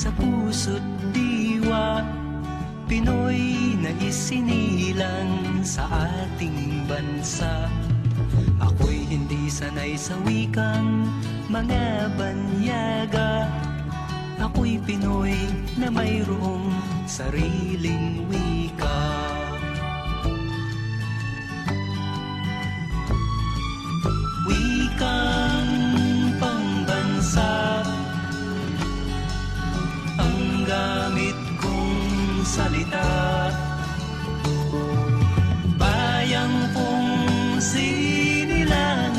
sa puso't diwa, Pinoy na isinilang sa ating bansa. Ako'y hindi sanay sa wikang mga banyaga. Ako'y Pinoy na mayroong sariling wika. Wikang pambansa ang gamit kong salita. Bayang pong sinilangan,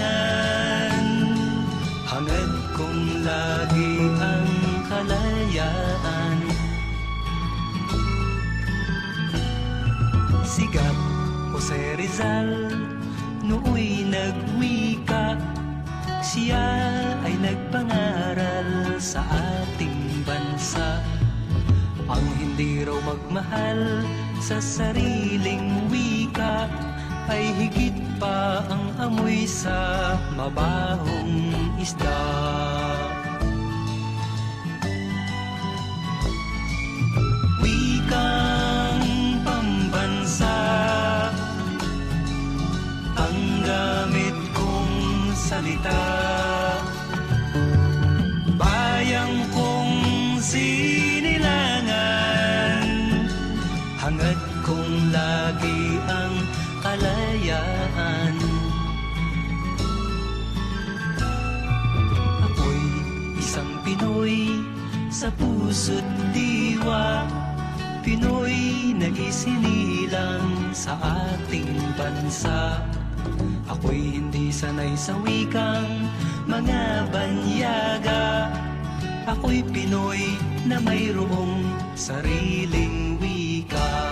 hangad kong lagi ang kalayaan. Sigat Jose Rizal nooy nagwika, siya ay nagpangaral sa ating bansa. Ang hindi raw magmahal sa sariling wika ay higit pa ang amoy sa mabahong isda. Wikang pambansa ang gamit kong salita. Bayang kong sinilangan, hangad kong lagi ang kalayaan. Ako'y isang Pinoy sa puso't diwa, Pinoy na isinilang sa ating bansa. Ako'y hindi sanay sa wikang mga banyaga. Ako'y Pinoy na mayroong sariling wika.